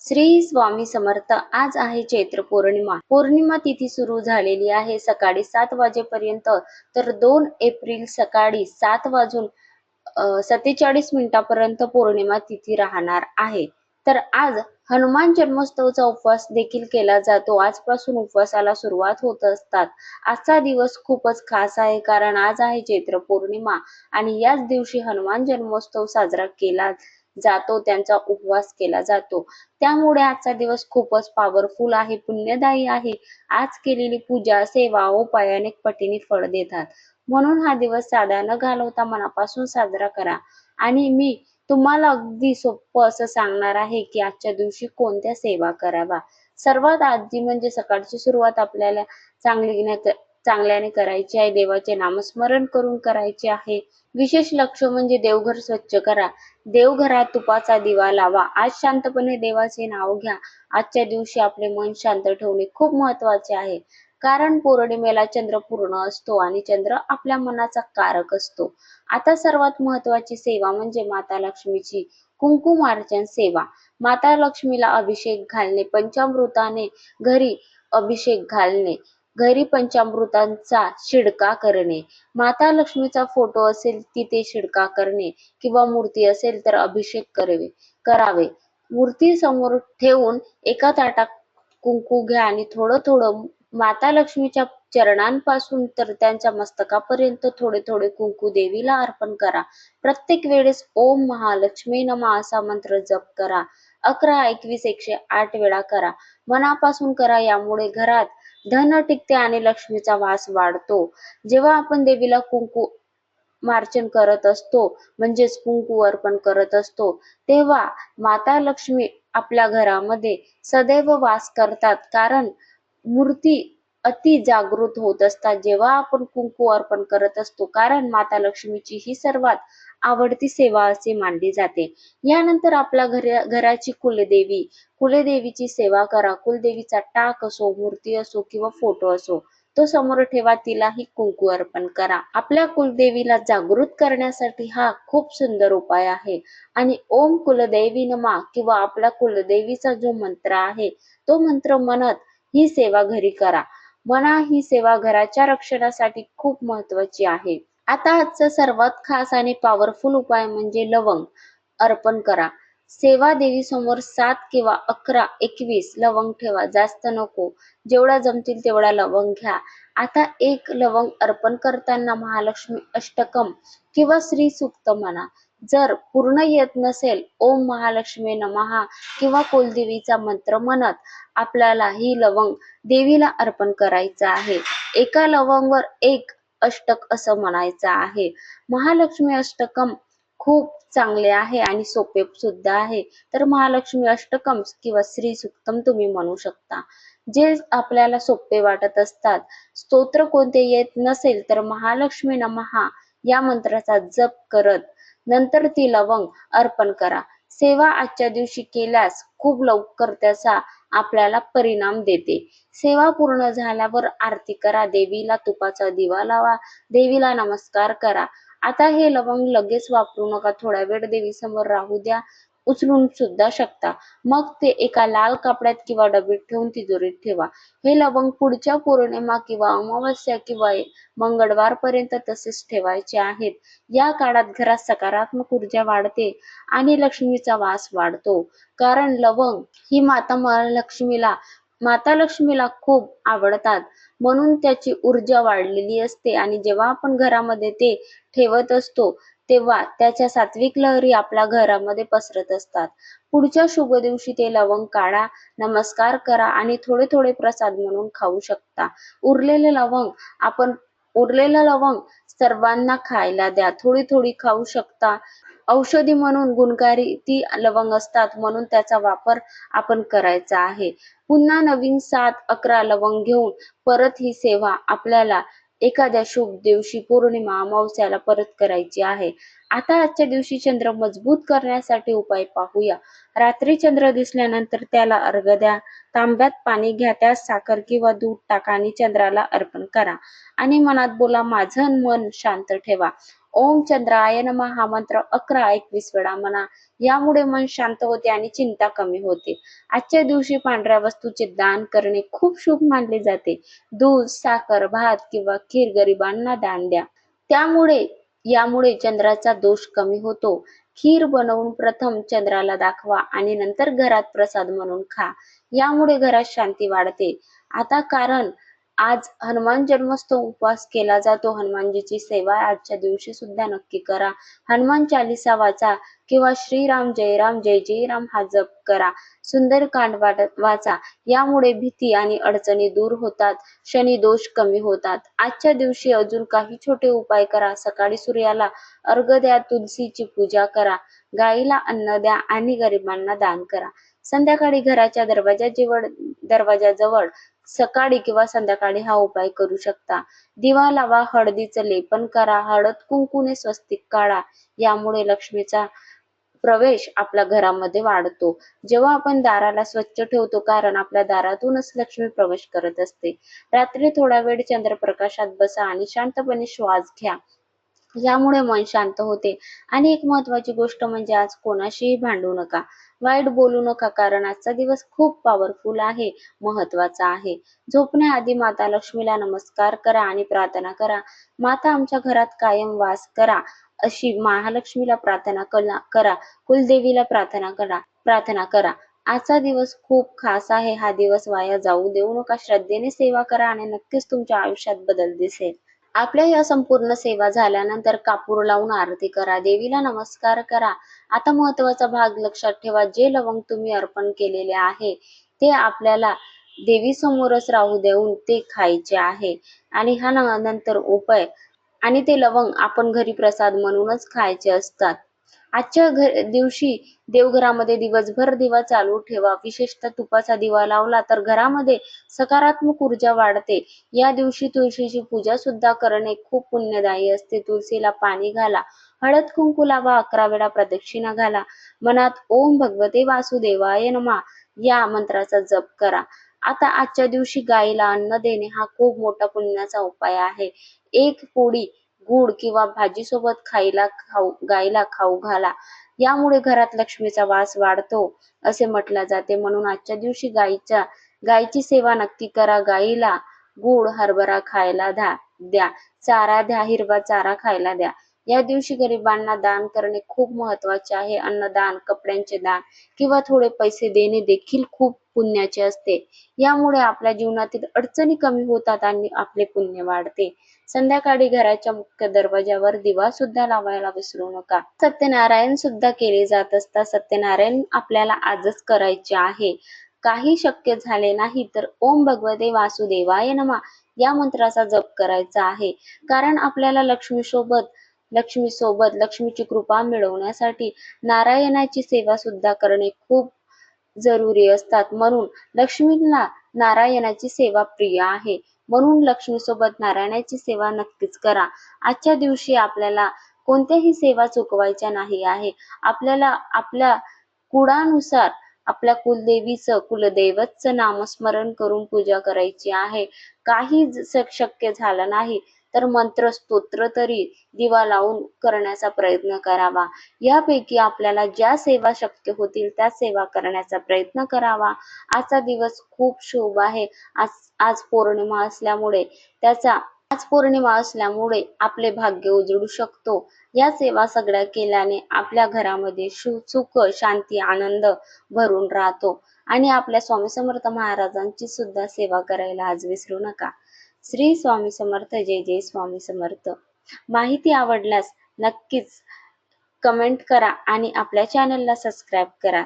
श्री स्वामी समर्थ. आज आहे चैत्र पौर्णिमा. पौर्णिमा तिथी सुरू झालेली आहे सकाळी 7 वाजेपर्यंत, तर 2 एप्रिल सकाळी 7 वाजून 47 मिनिटापर्यंत पौर्णिमा तिथी राहणार आहे. तर आज हनुमान जन्मोत्सवचा उपवास देखील केला जातो. आजपासून उपवासाला सुरुवात होत असतात. आजचा दिवस खूपच खास आहे, कारण आज आहे चैत्र पौर्णिमा आणि याच दिवशी हनुमान जन्मोत्सव साजरा केला जातो, त्यांचा उपवास केला जातो. त्यामुळे आजचा दिवस खूपच पॉवरफुल आहे, पुण्यदायी आहे. आज केलेली पूजा, सेवा, उपाय अनेक पटीने फळ देतात. म्हणून हा दिवस साधा न घालवता मनापासून साजरा करा. आणि मी तुम्हाला अगदी सोपं असं सांगणार आहे की आजच्या दिवशी कोणत्या सेवा कराव्या. सर्वात आधी म्हणजे सकाळची सुरुवात आपल्याला चांगल्याने करायची आहे. देवाचे नामस्मरण करून करायचे आहे. विशेष लक्ष म्हणजे देवघर स्वच्छ करा. देवघरात तुपाचा दिवा लावा. आज शांतपणे देवाचे नाव घ्या. आजच्या दिवशी आपले मन शांत ठेवणे खूप महत्वाचे आहे, कारण पौर्णिमेला चंद्र पूर्ण असतो आणि चंद्र आपल्या मनाचा कारक असतो. आता सर्वात महत्वाची सेवा म्हणजे माता लक्ष्मीची कुंकुमार्चन सेवा. माता लक्ष्मीला अभिषेक घालणे, पंचामृताने घरी अभिषेक घालणे, घरी पंचामृतांचा शिडका करणे. माता लक्ष्मीचा फोटो असेल तिथे शिडका करणे किंवा मूर्ती असेल तर अभिषेक करावे. मूर्ती समोर ठेवून एका ताटात कुंकू घ्या आणि थोडं थोडं माता लक्ष्मीच्या चरणांपासून तर त्यांच्या मस्तकापर्यंत थोडे थोडे कुंकू देवीला अर्पण करा. प्रत्येक वेळेस ओम महालक्ष्मी नमः असा मंत्र जप करा. 11, 21, 108 वेळा करा. मनापासून करा. यामुळे घरात धन टिकते आणि लक्ष्मीचा वास वाढतो. जेव्हा आपण देवीला कुंकू मार्चन करत असतो, म्हणजेच कुंकू अर्पण करत असतो, तेव्हा माता लक्ष्मी आपल्या घरामध्ये सदैव वास करतात, कारण मूर्ती अति जागृत होत असतात जेव्हा आपण कुंकू अर्पण करत असतो, कारण माता लक्ष्मीची ही सर्वात आवडती सेवा असे मानली जाते. यानंतर आपल्या घराची कुलदेवीची सेवा करा. कुलदेवीचा टाक असो, मूर्ती असो किंवा फोटो असो, तो समोर ठेवा. तिलाही कुंकू अर्पण करा. आपल्या कुलदेवीला जागृत करण्यासाठी हा खूप सुंदर उपाय आहे. आणि ओम कुलदेवी नमः किंवा आपल्या कुलदेवीचा जो मंत्र आहे तो मंत्र म्हणत ही सेवा घरी करा. ही सेवा घराच्या रक्षणासाठी खूप महत्वाची आहे. आता आजचा सर्वात खास आणि पॉवरफुल उपाय म्हणजे लवंग अर्पण करा. सेवा देवी समोर 7 किंवा 11, 21 लवंग ठेवा. जास्त नको, जेवढा जमतील तेवढा लवंग घ्या. आता एक लवंग अर्पण करताना महालक्ष्मी अष्टकम किंवा श्री सूक्त म्हणा. जर पूर्ण येत नसेल, ओम महालक्ष्मी नमः किंवा कुलदेवीचा मंत्र म्हणत आपल्याला ही लवंग देवीला अर्पण करायचं आहे. एका लवंगवर एक अष्टक असं म्हणायचं आहे. महालक्ष्मी अष्टकम खूप चांगले आहे आणि सोपे सुद्धा आहे. तर महालक्ष्मी अष्टकम किंवा श्री सुक्तम तुम्ही म्हणू शकता. जे आपल्याला सोपे वाटत असतात, स्तोत्र कोणते येत नसेल तर महालक्ष्मी नमः या मंत्राचा जप करत नंतर ती लवंग अर्पण करा. सेवा आजच्या दिवशी केल्यास खूप लवकर त्याचा आपल्याला परिणाम देते. सेवा पूर्ण झाल्यावर आरती करा. देवीला तुपाचा दिवा लावा. देवीला नमस्कार करा. आता हे लवंग लगेच वापरू नका. थोडा वेळ देवी समोर राहू द्या. उचलून सुद्धा शकता. मग ते एका लाल कपड्यात किंवा डबीत ठेवून तिजोरीत ठेवा. हे लवंग पुढच्या पौर्णिमा किंवा अमावस्या किंवा मंगळवार पर्यंत तसेच ठेवायचे आहेत. या काळात घरात सकारात्मक ऊर्जा वाढते आणि लक्ष्मीचा वास वाढतो, कारण लवंग ही माता लक्ष्मीला खूप आवडतात, म्हणून त्याची ऊर्जा वाढलेली असते. आणि जेव्हा आपण घरामध्ये ते ठेवत असतो तेव्हा त्याच्या सात्विक लहरी आपल्या घरामध्ये पसरत असतात. पुढच्या शुभ दिवशी ते लवंग काढा, नमस्कार करा आणि थोडे थोडे प्रसाद म्हणून खाऊ शकता. उरलेलं लवंग सर्वांना खायला द्या. थोडी थोडी खाऊ शकता. औषधी म्हणून गुणकारी ती लवंग असतात, म्हणून त्याचा वापर आपण करायचा आहे. पुन्हा नवीन 7, 11 लवंग घेऊन परत ही सेवा आपल्याला एखाद्या शुभ दिवशी पौर्णिमा अमावस्याला परत करायची आहे. आता आजच्या दिवशी चंद्र मजबूत करण्यासाठी उपाय पाहूया. रात्री चंद्र दिसल्यानंतर त्याला अर्घ्य द्या. तांब्यात पाणी घ्या, त्यात साखर किंवा दूध टाका आणि चंद्राला अर्पण करा. आणि मनात बोला, माझं मन शांत ठेवा. ओम चंद्राय नमः हा मंत्र 11-21 वेळा म्हणा. यामुळे मन शांत होते आणि चिंता कमी होते. आजच्या दिवशी पांढऱ्या वस्तूचे दान करणे खूप शुभ मानले जाते. दूध, साखर, भात किंवा खीर गरिबांना दान द्या. त्यामुळे यामुळे चंद्राचा दोष कमी होतो. खीर बनवून प्रथम चंद्राला दाखवा आणि नंतर घरात प्रसाद म्हणून खा. यामुळे घरात शांती वाढते. आता कारण आज हनुमान जन्मोत्सव उपवास केला जातो. हनुमानजीची सेवा आजच्या दिवशी सुद्धा नक्की करा. हनुमान चालीसा वाचा किंवा श्रीराम जय जय राम हा जप करा. सुंदरकांड वाचा. यामुळे भीती आणि अडचणी दूर होतात. शनी दोष कमी होतात. आजच्या दिवशी अजून काही छोटे उपाय करा. सकाळी सूर्याला अर्घ्य द्या, तुलसीची पूजा करा, गाईला अन्न द्या आणि गरिबांना दान करा. संध्याकाळी घराच्या दरवाजाजवळ सकाळी किंवा संध्याकाळी हा उपाय करू शकता. दिवा लावा, हळदीचं लेपन करा, हळद कुंकूने स्वस्तिक काढा. यामुळे लक्ष्मीचा प्रवेश आपल्या घरामध्ये वाढतो. जेव्हा आपण दाराला स्वच्छ ठेवतो, कारण आपल्या दारातूनच लक्ष्मी प्रवेश करत असते. रात्री थोडा वेळ चंद्रप्रकाशात बसा आणि शांतपणे श्वास घ्या. यामुळे मन शांत होते. आणि एक महत्वाची गोष्ट म्हणजे आज कोणाशीही भांडू नका, वाईट बोलू नका, कारण आजचा दिवस खूप पॉवरफुल आहे, महत्वाचा आहे. झोपण्याआधी माता लक्ष्मीला नमस्कार करा आणि प्रार्थना करा. माता आमच्या घरात कायम वास करा अशी महालक्ष्मीला प्रार्थना करा. कुलदेवीला प्रार्थना करा. आजचा दिवस खूप खास आहे. हा दिवस वाया जाऊ देऊ नका. श्रद्धेने सेवा करा आणि नक्कीच तुमच्या आयुष्यात बदल दिसेल. आपल्या या संपूर्ण सेवा झाल्यानंतर कापूर लावून आरती करा. देवीला नमस्कार करा. आता महत्वाचा भाग लक्षात ठेवा. जे लवंग तुम्ही अर्पण केलेले आहे ते आपल्याला देवी समोरच राहू देऊन ते खायचे आहे. आणि हा नंतर उपाय आणि ते लवंग आपण घरी प्रसाद म्हणूनच खायचे असतात. आजच्या दिवशी देवघरामध्ये दिवसभर दिवा चालू ठेवा. विशेषतः तुपाचा दिवा लावला तर घरामध्ये सकारात्मक ऊर्जा वाढते. या दिवशी तुळशीची पूजा सुद्धा करणे खूप पुण्यदायी असते. तुळशीला पाणी घाला, हळद कुंकू लावा, 11 वेळा प्रदक्षिणा घाला. मनात ओम भगवते वासुदेवाय नमः या मंत्राचा जप करा. आता आजच्या दिवशी गायीला अन्न देणे हा खूप मोठा पुण्याचा उपाय आहे. एक पोळी गूळ किंवा भाजी सोबत गायीला खाऊ घाला. यामुळे घरात लक्ष्मीचा वास वाढतो असे म्हटले जाते. म्हणून आजच्या दिवशी गायीची सेवा नक्की करा. गायीला गूळ, हरभरा खायला द्या, चारा द्या, हिरवा चारा खायला द्या. या दिवशी गरिबांना दान करणे खूप महत्वाचे आहे. अन्नदान, कपड्यांचे दान किंवा थोडे पैसे देणे देखील खूप पुण्याचे असते. यामुळे आपल्या जीवनातील अडचणी कमी होतात आणि आपले पुण्य वाढते. संध्याकाळी घराच्या मुख्य दरवाजावर दिवा सुद्धा लावायला विसरू नका. सत्यनारायण सुद्धा केले जात असतात. सत्यनारायण आपल्याला आजच करायचे आहे. काही शक्य झाले नाही तर ओम भगवते वासुदेवाय नमः या मंत्राचा जप करायचा आहे. कारण आपल्याला लक्ष्मीची कृपा मिळवण्यासाठी नारायणाची सेवा सुद्धा करणे खूप जरुरी असतात. म्हणून लक्ष्मीला नारायणाची सेवा प्रिय आहे. म्हणून लक्ष्मी सोबत नारायणाची सेवा नक्कीच करा. आजच्या दिवशी आपल्याला कोणत्याही सेवा चुकवायच्या नाही आहे. आपल्याला आपल्या कुळानुसार आपल्या कुलदैवतचं नामस्मरण करून पूजा करायची आहे. काही शक्य झालं नाही तर मंत्र स्तोत्र तरी दिवा लावून करण्याचा प्रयत्न करावा. यापैकी आपल्याला ज्या सेवा शक्य होतील त्या सेवा करण्याचा प्रयत्न करावा. आजचा दिवस खूप शुभ आहे. आज पौर्णिमा असल्यामुळे आपले भाग्य उजळू शकतो. या सेवा सगळ्या केल्याने आपल्या घरामध्ये सुख, शांती, आनंद भरून राहतो. आणि आपल्या स्वामी समर्थ महाराजांची सुद्धा सेवा करायला आज विसरू नका. श्री स्वामी समर्थ. जय जय स्वामी समर्थ. माहिती आवडल्यास नक्कीच कमेंट करा आणि आपल्या चॅनलला सबस्क्राईब करा.